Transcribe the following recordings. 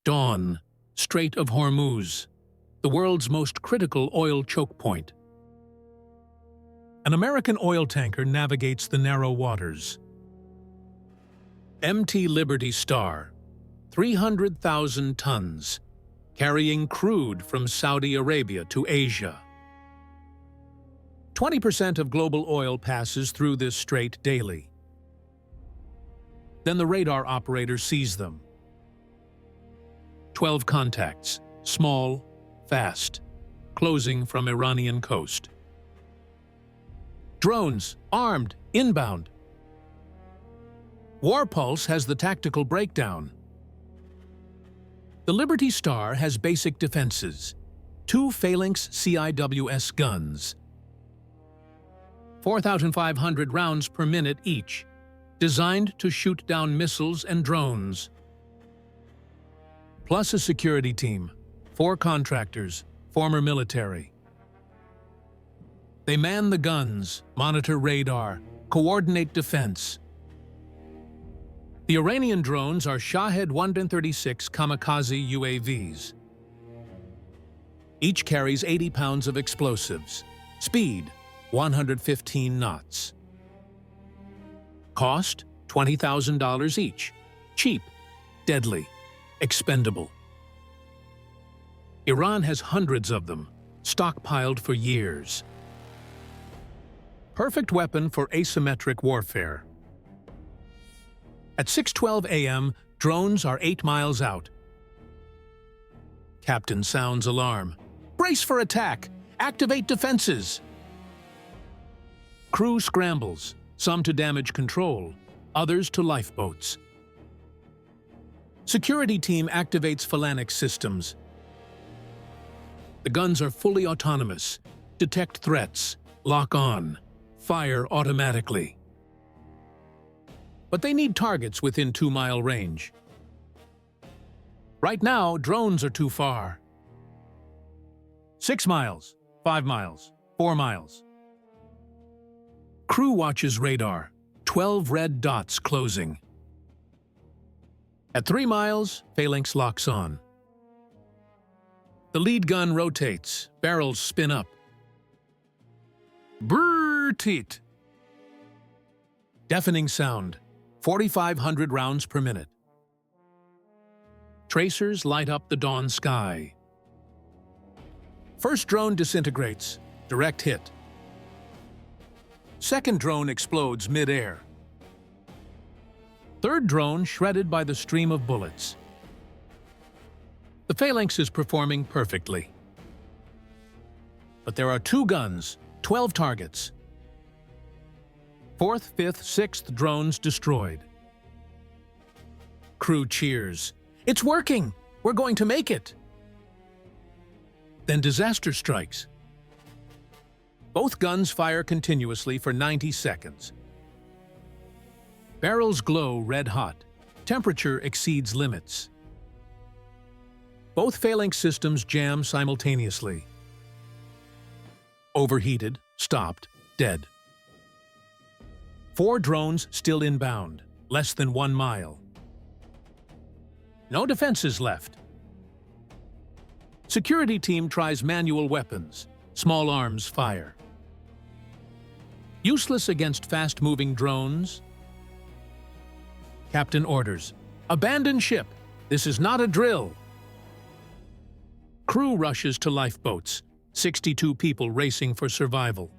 Dawn, Strait of Hormuz, the world's most critical oil choke point. An American oil tanker navigates the narrow waters. MT Liberty Star, 300,000 tons, carrying crude from Saudi Arabia to Asia. 20% of global oil passes through this strait daily. Then the radar operator sees them. 12 contacts, small, fast, closing from Iranian coast. Drones, armed, inbound. Warpulse has the tactical breakdown. The Liberty Star has basic defenses, 2 Phalanix CIWS guns, 4,500 rounds per minute each, designed to shoot down missiles and drones. Plus a security team, 4 contractors, former military. They man the guns, monitor radar, coordinate defense. The Iranian drones are Shahed-136 kamikaze UAVs. Each carries 80 pounds of explosives. Speed, 115 knots. Cost, $20,000 each. Cheap, deadly, expendable. Iran has hundreds of them, stockpiled for years. Perfect weapon for asymmetric warfare. At 6:12 a.m., drones are 8 miles out. Captain sounds alarm. Brace for attack! Activate defenses! Crew scrambles, some to damage control, others to lifeboats. Security team activates Phalanix systems. The guns are fully autonomous, detect threats, lock on, fire automatically. But they need targets within 2-mile range. Right now, drones are too far. 6 miles, 5 miles, 4 miles. Crew watches radar, 12 red dots closing. At 3 miles, Phalanix locks on. The lead gun rotates, barrels spin up. Brrrr-teet. Deafening sound, 4,500 rounds per minute. Tracers light up the dawn sky. First drone disintegrates, direct hit. Second drone explodes mid-air. Third drone shredded by the stream of bullets. The Phalanix is performing perfectly. But there are 2 guns, 12 targets. 4th, 5th, 6th drones destroyed. Crew cheers. It's working! We're going to make it! Then disaster strikes. Both guns fire continuously for 90 seconds. Barrels glow red-hot. Temperature exceeds limits. Both Phalanix systems jam simultaneously. Overheated, stopped, dead. 4 drones still inbound, less than 1 mile. No defenses left. Security team tries manual weapons. Small arms fire. Useless against fast-moving drones. Captain orders, abandon ship. This is not a drill. Crew rushes to lifeboats, 62 people racing for survival.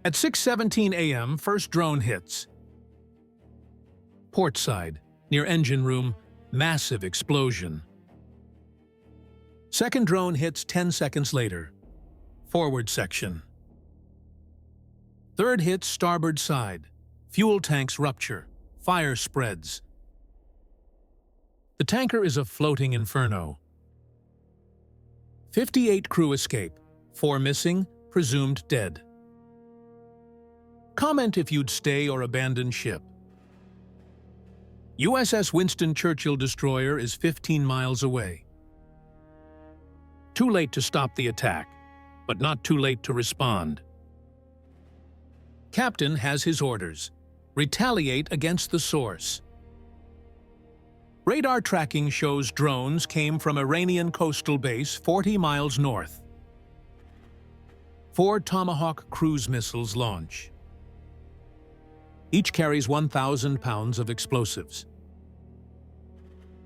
At 6:17 a.m., first drone hits. Port side, near engine room, massive explosion. Second drone hits 10 seconds later. Forward section. Third hits starboard side. Fuel tanks rupture. Fire spreads. The tanker is a floating inferno. 58 crew escape. 4 missing, presumed dead. Comment if you'd stay or abandon ship. USS Winston Churchill destroyer is 15 miles away. Too late to stop the attack, but not too late to respond. Captain has his orders. Retaliate against the source. Radar tracking shows drones came from Iranian coastal base 40 miles north. 4 Tomahawk cruise missiles launch. Each carries 1,000 pounds of explosives.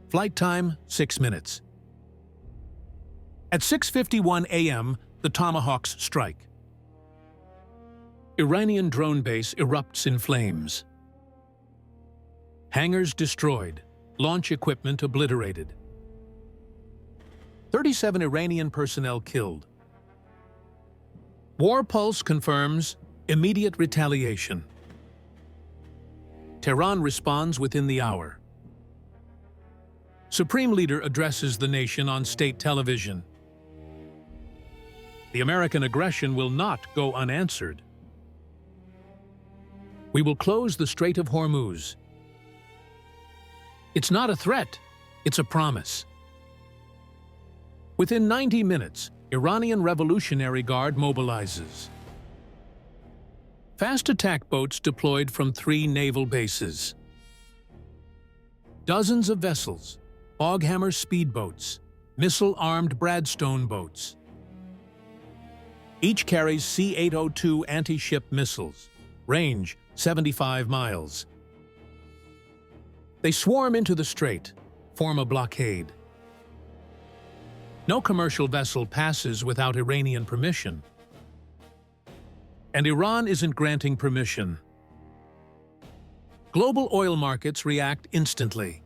Flight time, 6 minutes. At 6:51 a.m., the Tomahawks strike. Iranian drone base erupts in flames. Hangars destroyed, launch equipment obliterated. 37 Iranian personnel killed. War Pulse confirms immediate retaliation. Tehran responds within the hour. Supreme Leader addresses the nation on state television. The American aggression will not go unanswered. We will close the Strait of Hormuz. It's not a threat, it's a promise. Within 90 minutes, Iranian Revolutionary Guard mobilizes. Fast attack boats deployed from 3 naval bases. Dozens of vessels, Boghammer speedboats, missile-armed Bradstone boats. Each carries C-802 anti-ship missiles, range 75 miles. They swarm into the strait, form a blockade. No commercial vessel passes without Iranian permission. And Iran isn't granting permission. Global oil markets react instantly.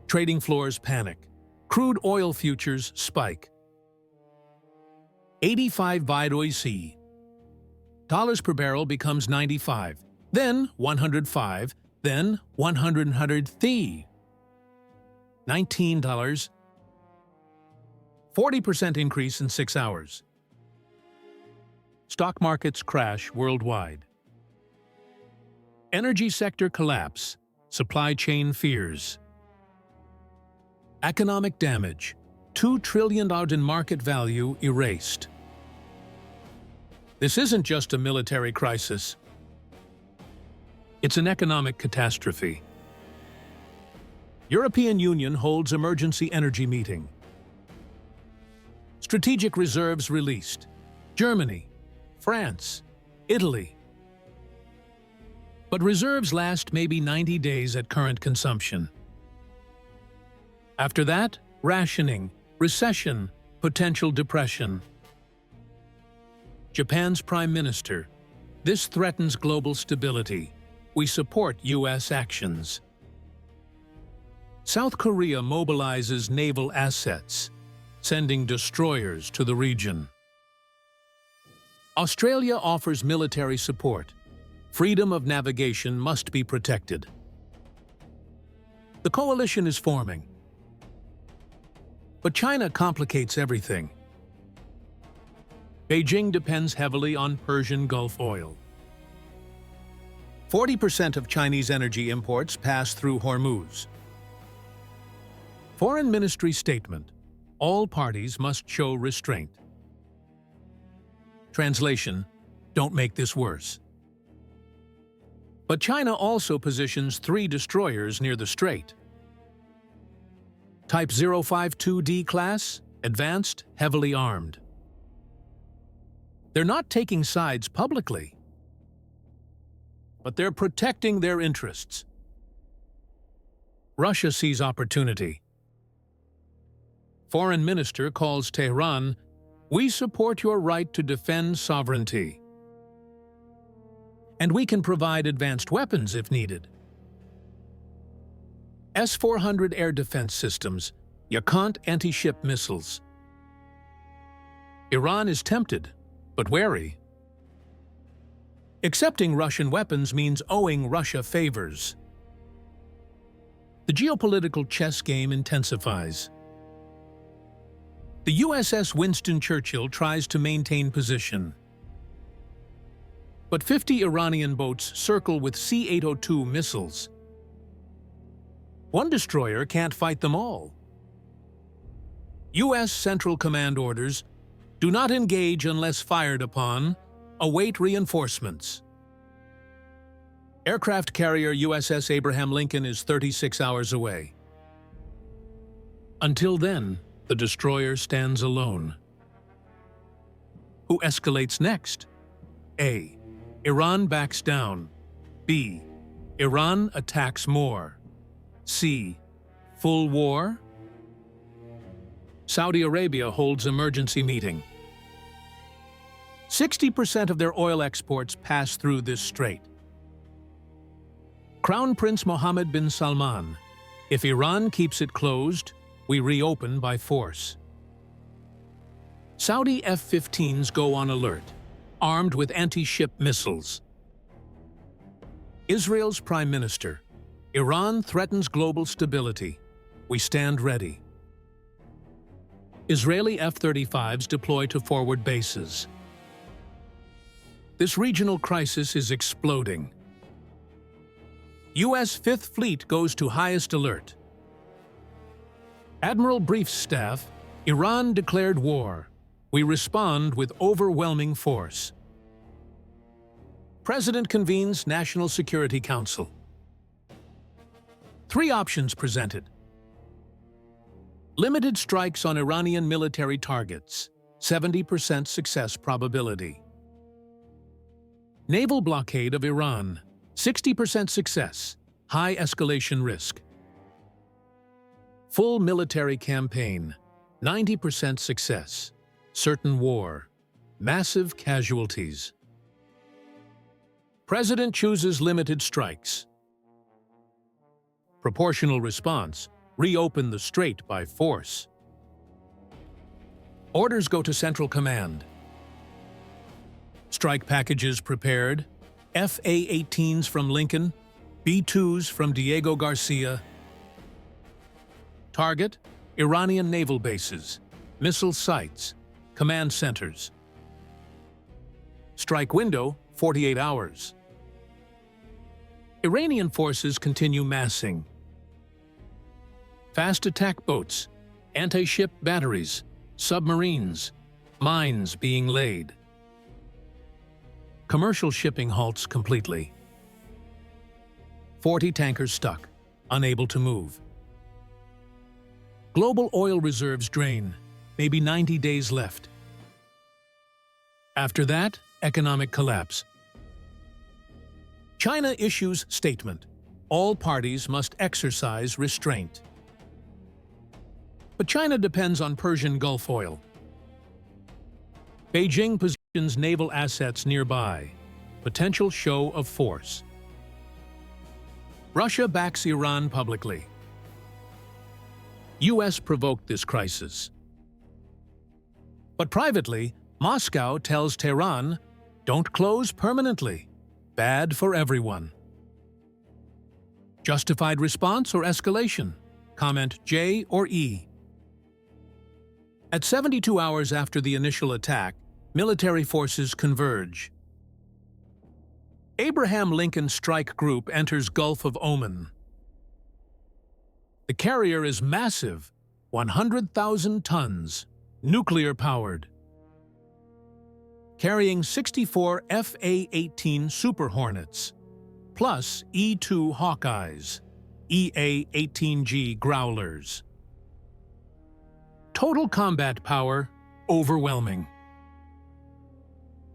Trading floors panic. Crude oil futures spike. 85 VOC. Dollars per barrel becomes 95, then 105, then 103. $19. 40% increase in 6 hours. Stock markets crash worldwide. Energy sector collapse. Supply chain fears. Economic damage. $2 trillion in market value erased. This isn't just a military crisis. It's an economic catastrophe. European Union holds emergency energy meeting. Strategic reserves released. Germany, France, Italy. But reserves last maybe 90 days at current consumption. After that, rationing, recession, potential depression. Japan's Prime Minister, this threatens global stability. We support U.S. actions. South Korea mobilizes naval assets, sending destroyers to the region. Australia offers military support. Freedom of navigation must be protected. The coalition is forming. But China complicates everything. Beijing depends heavily on Persian Gulf oil. 40% of Chinese energy imports pass through Hormuz. Foreign Ministry statement: all parties must show restraint. Translation: don't make this worse. But China also positions 3 destroyers near the strait. Type 052D class, advanced, heavily armed. They're not taking sides publicly, but they're protecting their interests. Russia sees opportunity. Foreign Minister calls Tehran, "We support your right to defend sovereignty. And we can provide advanced weapons if needed." S-400 air defense systems, Yakout anti-ship missiles. Iran is tempted, but wary. Accepting Russian weapons means owing Russia favors. The geopolitical chess game intensifies. The USS Winston Churchill tries to maintain position. But 50 Iranian boats circle with C-802 missiles. One destroyer can't fight them all. U.S. Central Command orders: do not engage unless fired upon. Await reinforcements. Aircraft carrier USS Abraham Lincoln is 36 hours away. Until then, the destroyer stands alone. Who escalates next? A. Iran backs down. B. Iran attacks more. C. Full war? Saudi Arabia holds emergency meeting. 60% of their oil exports pass through this strait. Crown Prince Mohammed bin Salman: if Iran keeps it closed, we reopen by force. Saudi F-15s go on alert, armed with anti-ship missiles. Israel's Prime Minister: Iran threatens global stability. We stand ready. Israeli F-35s deploy to forward bases. This regional crisis is exploding. U.S. Fifth Fleet goes to highest alert. Admiral briefs staff: Iran declared war. We respond with overwhelming force. President convenes National Security Council. 3 options presented. Limited strikes on Iranian military targets, 70% success probability. Naval blockade of Iran, 60% success, high escalation risk. Full military campaign, 90% success, certain war, massive casualties. President chooses limited strikes. Proportional response: reopen the strait by force. Orders go to Central Command. Strike packages prepared: F/A-18s from Lincoln, B-2s from Diego Garcia. Target: Iranian naval bases, missile sites, command centers. Strike window: 48 hours. Iranian forces continue massing. Fast attack boats, anti-ship batteries, submarines, mines being laid. Commercial shipping halts completely. 40 tankers stuck, unable to move. Global oil reserves drain, maybe 90 days left. After that, economic collapse. China issues statement: all parties must exercise restraint. But China depends on Persian Gulf oil. Beijing positions naval assets nearby. Potential show of force. Russia backs Iran publicly. U.S. provoked this crisis. But privately, Moscow tells Tehran, don't close permanently. Bad for everyone. Justified response or escalation? Comment J or E. At 72 hours after the initial attack, military forces converge. Abraham Lincoln Strike Group enters Gulf of Oman. The carrier is massive, 100,000 tons, nuclear-powered. Carrying 64 F/A-18 Super Hornets, plus E-2 Hawkeyes, EA-18G Growlers. Total combat power, overwhelming.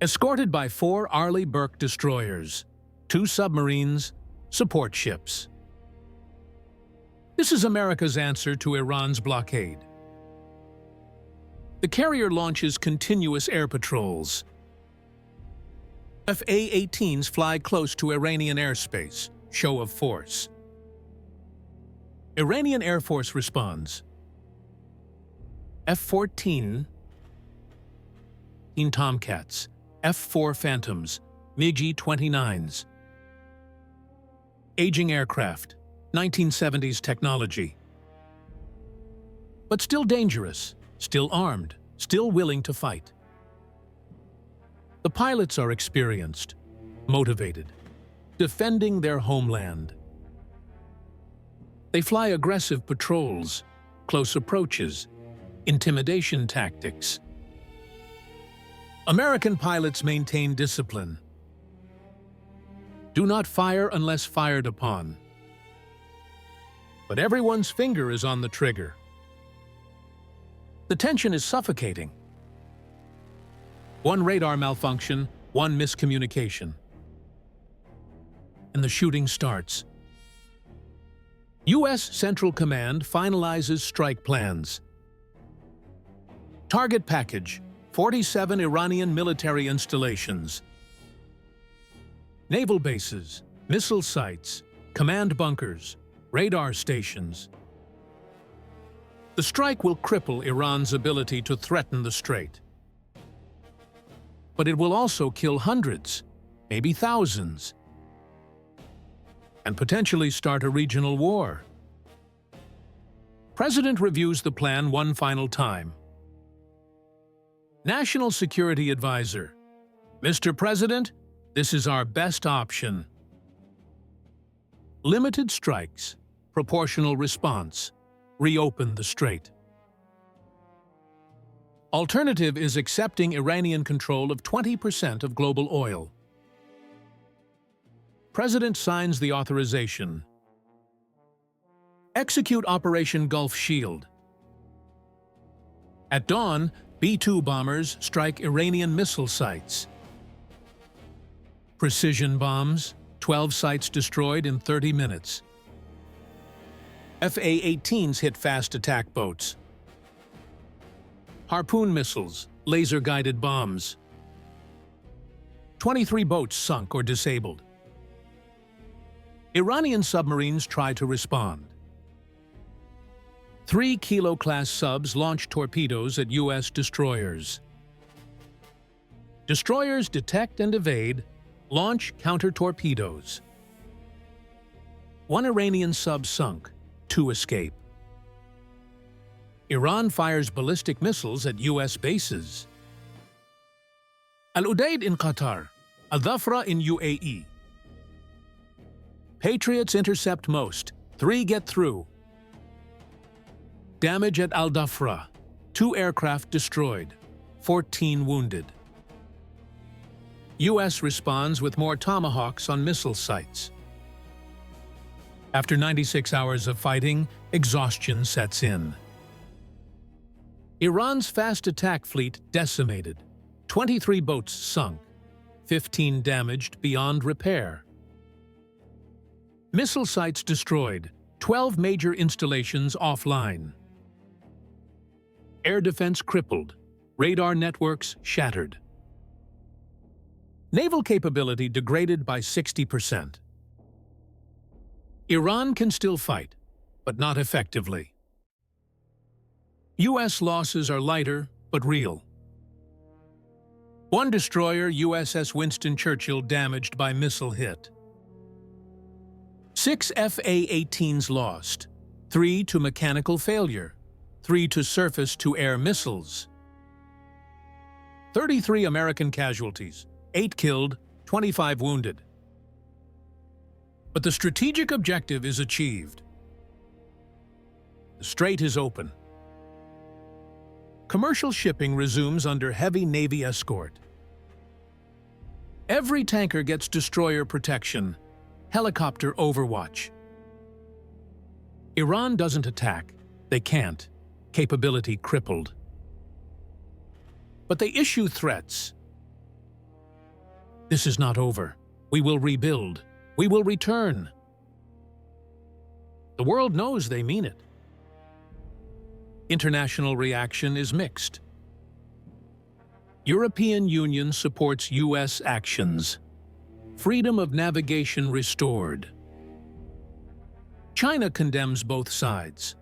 Escorted by 4 Arleigh Burke destroyers, 2 submarines, support ships. This is America's answer to Iran's blockade. The carrier launches continuous air patrols. F/A-18s fly close to Iranian airspace, show of force. Iranian Air Force responds. F-14 Tomcats, F-4 Phantoms, MiG-29s. Aging aircraft, 1970s technology. But still dangerous, still armed, still willing to fight. The pilots are experienced, motivated, defending their homeland. They fly aggressive patrols, close approaches, intimidation tactics. American pilots maintain discipline. Do not fire unless fired upon. But everyone's finger is on the trigger. The tension is suffocating. One radar malfunction, one miscommunication. And the shooting starts. U.S. Central Command finalizes strike plans. Target package, 47 Iranian military installations. Naval bases, missile sites, command bunkers, radar stations. The strike will cripple Iran's ability to threaten the Strait. But it will also kill hundreds, maybe thousands, and potentially start a regional war. President reviews the plan one final time. National Security Advisor: Mr. President, this is our best option. Limited strikes, proportional response, reopen the strait. Alternative is accepting Iranian control of 20% of global oil. President signs the authorization. Execute Operation Gulf Shield. At dawn, B-2 bombers strike Iranian missile sites. Precision bombs, 12 sites destroyed in 30 minutes. FA-18s hit fast attack boats. Harpoon missiles, laser-guided bombs. 23 boats sunk or disabled. Iranian submarines try to respond. 3 Kilo-class subs launch torpedoes at U.S. destroyers. Destroyers detect and evade, launch counter-torpedoes. 1 Iranian sub sunk, 2 escape. Iran fires ballistic missiles at U.S. bases. Al-Udeid in Qatar, Al-Dhafra in UAE. Patriots intercept most, 3 get through. Damage at Al-Dhafra, 2 aircraft destroyed, 14 wounded. U.S. responds with more Tomahawks on missile sites. After 96 hours of fighting, exhaustion sets in. Iran's fast attack fleet decimated, 23 boats sunk, 15 damaged beyond repair. Missile sites destroyed, 12 major installations offline. Air defense crippled, radar networks shattered. Naval capability degraded by 60%. Iran can still fight, but not effectively. U.S. losses are lighter, but real. 1 destroyer, USS Winston Churchill, damaged by missile hit. 6 FA-18s lost, 3 to mechanical failure, 3 to surface-to-air missiles. 33 American casualties, 8 killed, 25 wounded. But the strategic objective is achieved. The strait is open. Commercial shipping resumes under heavy Navy escort. Every tanker gets destroyer protection, helicopter overwatch. Iran doesn't attack. They can't. Capability crippled. But they issue threats. This is not over. We will rebuild. We will return. The world knows they mean it. International reaction is mixed. European Union supports U.S. actions. Freedom of navigation restored. China condemns both sides.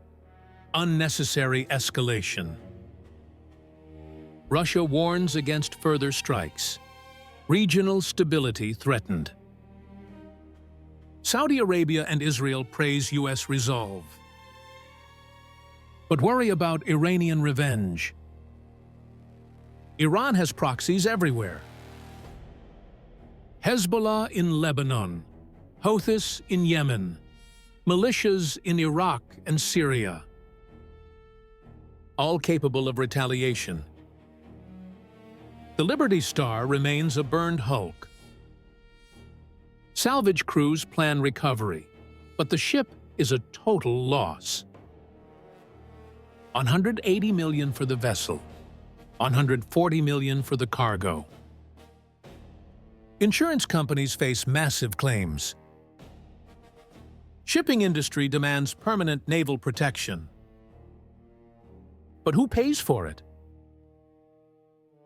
Unnecessary escalation. Russia warns against further strikes. Regional stability threatened. Saudi Arabia and Israel praise U.S. resolve, but worry about Iranian revenge. Iran has proxies everywhere. Hezbollah in Lebanon, Houthis in Yemen, militias in Iraq and Syria, all capable of retaliation. The Liberty Star remains a burned hulk. Salvage crews plan recovery, but the ship is a total loss. $180 million for the vessel, $140 million for the cargo. Insurance companies face massive claims. Shipping industry demands permanent naval protection. But who pays for it?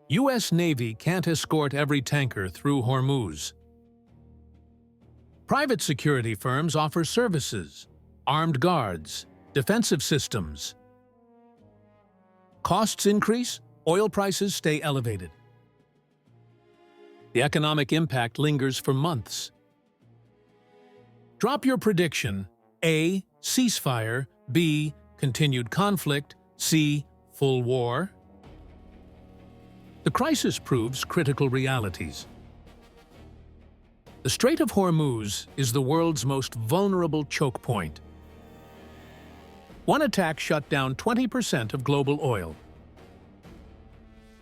U.S. Navy can't escort every tanker through Hormuz. Private security firms offer services, armed guards, defensive systems. Costs increase, oil prices stay elevated. The economic impact lingers for months. Drop your prediction: A. Ceasefire, B. Continued conflict, C. Full war. The crisis proves critical realities. The Strait of Hormuz is the world's most vulnerable choke point. One attack shut down 20% of global oil.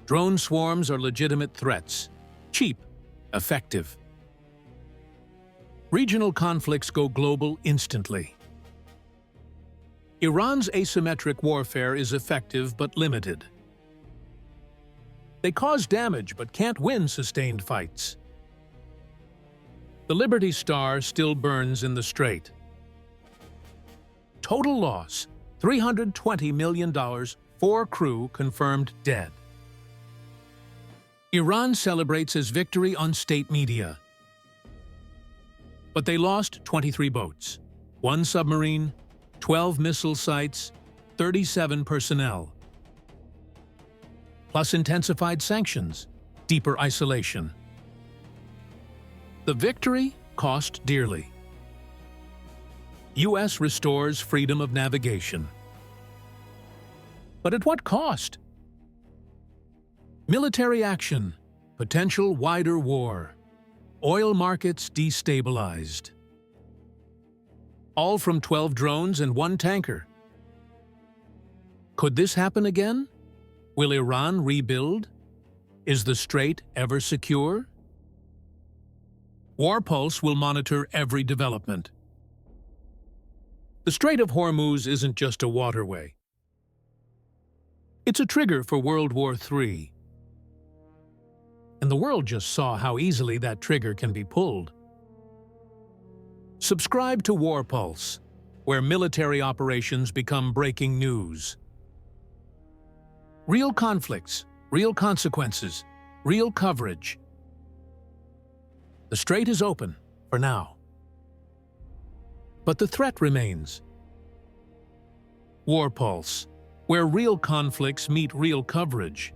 Drone swarms are legitimate threats, cheap, effective. Regional conflicts go global instantly. Iran's asymmetric warfare is effective but limited. They cause damage but can't win sustained fights. The Liberty Star still burns in the strait. Total loss: $320 million, 4 crew confirmed dead. Iran celebrates as victory on state media. But they lost 23 boats, 1 submarine, 12 missile sites, 37 personnel. Plus intensified sanctions, deeper isolation. The victory cost dearly. U.S. restores freedom of navigation. But at what cost? Military action, potential wider war, oil markets destabilized. All from 12 drones and 1 tanker. Could this happen again? Will Iran rebuild? Is the strait ever secure? Warpulse will monitor every development. The Strait of Hormuz isn't just a waterway. It's a trigger for World War III. And the world just saw how easily that trigger can be pulled. Subscribe to Warpulse, where military operations become breaking news. Real conflicts, real consequences, real coverage. The strait is open, for now. But the threat remains. Warpulse, where real conflicts meet real coverage.